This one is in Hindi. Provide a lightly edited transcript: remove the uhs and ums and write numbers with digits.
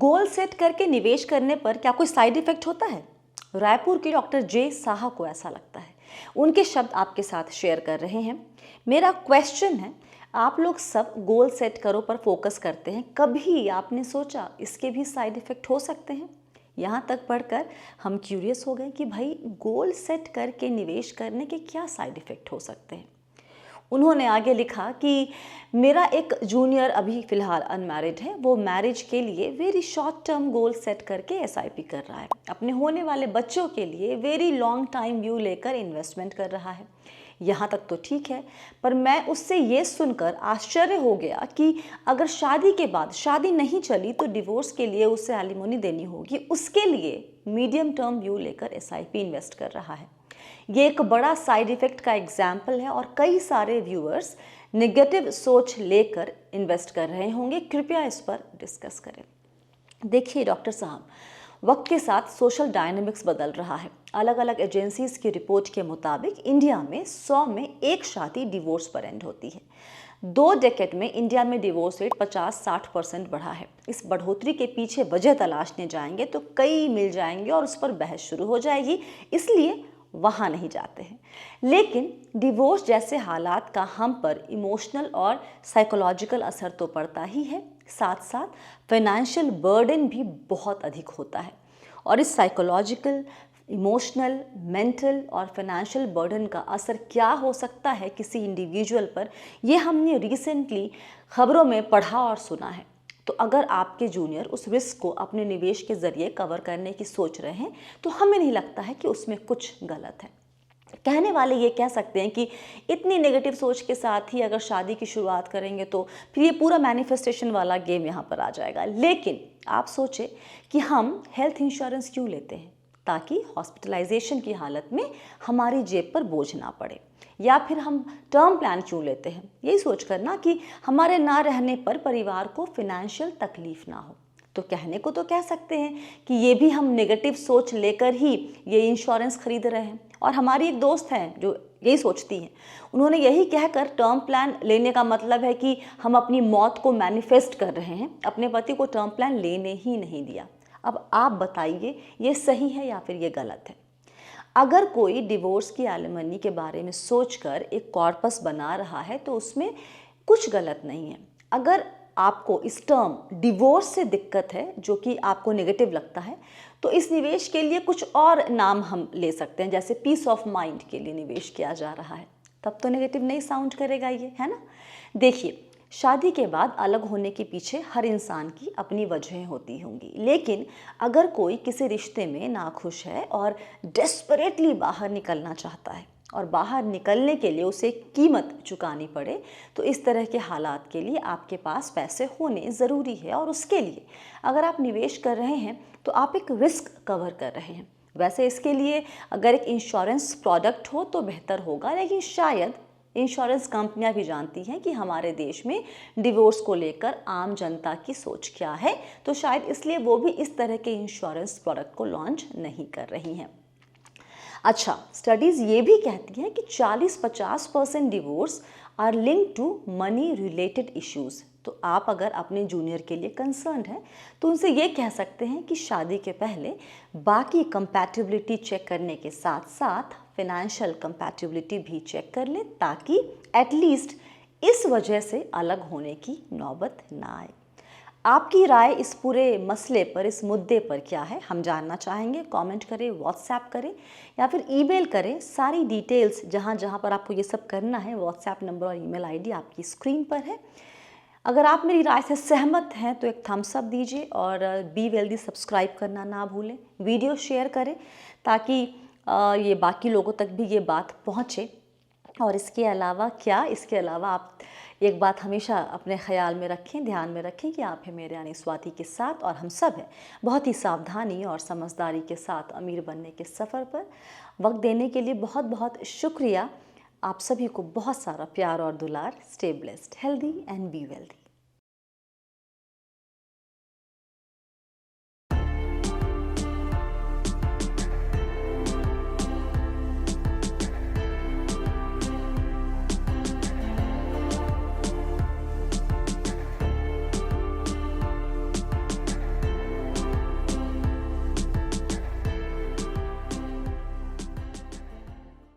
गोल सेट करके निवेश करने पर क्या कोई साइड इफेक्ट होता है? रायपुर के डॉक्टर जे साहा को ऐसा लगता है। उनके शब्द आपके साथ शेयर कर रहे हैं। मेरा क्वेश्चन है, आप लोग सब गोल सेट करो पर फोकस करते हैं, कभी आपने सोचा इसके भी साइड इफेक्ट हो सकते हैं? यहाँ तक पढ़कर हम क्यूरियस हो गए कि भाई गोल सेट करके निवेश करने के क्या साइड इफेक्ट हो सकते हैं। उन्होंने आगे लिखा कि मेरा एक जूनियर अभी फ़िलहाल अनमैरिड है, वो मैरिज के लिए very short term goal set करके एसआईपी कर रहा है। अपने होने वाले बच्चों के लिए वेरी लॉन्ग टाइम व्यू लेकर इन्वेस्टमेंट कर रहा है। यहाँ तक तो ठीक है, पर मैं उससे ये सुनकर आश्चर्य हो गया कि अगर शादी के बाद शादी नहीं चली तो डिवोर्स के लिए उसे एलिमोनी देनी होगी, उसके लिए मीडियम टर्म व्यू लेकर एसआईपी इन्वेस्ट कर रहा है। ये एक बड़ा साइड इफेक्ट का एग्जाम्पल है और कई सारे व्यूअर्स नेगेटिव सोच लेकर इन्वेस्ट कर रहे होंगे। कृपया इस पर डिस्कस करें। देखिए डॉक्टर साहब, वक्त के साथ सोशल डायनामिक्स बदल रहा है। अलग अलग एजेंसीज की रिपोर्ट के मुताबिक इंडिया में 100 में एक शादी डिवोर्स पर एंड होती है। 2 डेकेड में इंडिया में डिवोर्स रेट 50-60% बढ़ा है। इस बढ़ोतरी के पीछे वजह तलाशने जाएंगे तो कई मिल जाएंगे और उस पर बहस शुरू हो जाएगी, इसलिए वहाँ नहीं जाते हैं। लेकिन डिवोर्स जैसे हालात का हम पर इमोशनल और साइकोलॉजिकल असर तो पड़ता ही है, साथ साथ फाइनेंशियल बर्डन भी बहुत अधिक होता है। और इस साइकोलॉजिकल, इमोशनल, मेंटल और फाइनेंशियल बर्डन का असर क्या हो सकता है किसी इंडिविजुअल पर, ये हमने रिसेंटली खबरों में पढ़ा और सुना है। तो अगर आपके जूनियर उस रिस्क को अपने निवेश के जरिए कवर करने की सोच रहे हैं तो हमें नहीं लगता है कि उसमें कुछ गलत है। कहने वाले ये कह सकते हैं कि इतनी नेगेटिव सोच के साथ ही अगर शादी की शुरुआत करेंगे तो फिर ये पूरा मैनिफेस्टेशन वाला गेम यहाँ पर आ जाएगा। लेकिन आप सोचें कि हम हेल्थ इंश्योरेंस क्यों लेते हैं? ताकि हॉस्पिटलाइजेशन की हालत में हमारी जेब पर बोझ ना पड़े। या फिर हम टर्म प्लान क्यों लेते हैं? यही सोचकर ना कि हमारे ना रहने पर परिवार को फाइनेंशियल तकलीफ ना हो। तो कहने को तो कह सकते हैं कि ये भी हम नेगेटिव सोच लेकर ही ये इंश्योरेंस खरीद रहे हैं। और हमारी एक दोस्त हैं जो यही सोचती हैं, उन्होंने यही कहकर टर्म प्लान लेने का मतलब है कि हम अपनी मौत को मैनिफेस्ट कर रहे हैं, अपने पति को टर्म प्लान लेने ही नहीं दिया। अब आप बताइए ये सही है या फिर ये गलत है? अगर कोई डिवोर्स की एलिमनी के बारे में सोचकर एक कॉर्पस बना रहा है तो उसमें कुछ गलत नहीं है। अगर आपको इस टर्म डिवोर्स से दिक्कत है, जो कि आपको नेगेटिव लगता है, तो इस निवेश के लिए कुछ और नाम हम ले सकते हैं, जैसे पीस ऑफ माइंड के लिए निवेश किया जा रहा है। तब तो नेगेटिव नहीं साउंड करेगा ये, है ना? देखिए, शादी के बाद अलग होने के पीछे हर इंसान की अपनी वजहें होती होंगी, लेकिन अगर कोई किसी रिश्ते में नाखुश है और डेस्परेटली बाहर निकलना चाहता है और बाहर निकलने के लिए उसे कीमत चुकानी पड़े, तो इस तरह के हालात के लिए आपके पास पैसे होने ज़रूरी है। और उसके लिए अगर आप निवेश कर रहे हैं तो आप एक रिस्क कवर कर रहे हैं। वैसे इसके लिए अगर एक इंश्योरेंस प्रोडक्ट हो तो बेहतर होगा, लेकिन शायद इंश्योरेंस कंपनियां भी जानती हैं कि हमारे देश में डिवोर्स को लेकर आम जनता की सोच क्या है, तो शायद इसलिए वो भी इस तरह के इंश्योरेंस प्रोडक्ट को लॉन्च नहीं कर रही हैं। अच्छा, स्टडीज़ ये भी कहती हैं कि 40-50% divorce are link to money related issues. तो आप अगर अपने जूनियर के लिए कंसर्न्ड हैं तो उनसे ये कह सकते हैं कि शादी के पहले बाकी कंपैटिबिलिटी चेक करने के साथ साथ फाइनेंशियल कंपैटिबिलिटी भी चेक कर लें, ताकि एटलीस्ट इस वजह से अलग होने की नौबत ना आए। आपकी राय इस पूरे मसले पर, इस मुद्दे पर क्या है, हम जानना चाहेंगे। कमेंट करें, व्हाट्सएप करें या फिर ईमेल करें। सारी डिटेल्स जहाँ जहाँ पर आपको ये सब करना है, व्हाट्सएप नंबर और ईमेल आईडी आपकी स्क्रीन पर है। अगर आप मेरी राय से सहमत हैं तो एक थम्स अप दीजिए और बी वेल्दी सब्सक्राइब करना ना भूलें। वीडियो शेयर करें ताकि ये बाकी लोगों तक भी ये बात पहुँचे। और इसके अलावा आप एक बात हमेशा अपने ख्याल में रखें, ध्यान में रखें कि आप हैं मेरे यानी स्वाति के साथ, और हम सब हैं बहुत ही सावधानी और समझदारी के साथ अमीर बनने के सफ़र पर। वक्त देने के लिए बहुत बहुत शुक्रिया। आप सभी को बहुत सारा प्यार और दुलार। Stay blessed, healthy and be wealthy.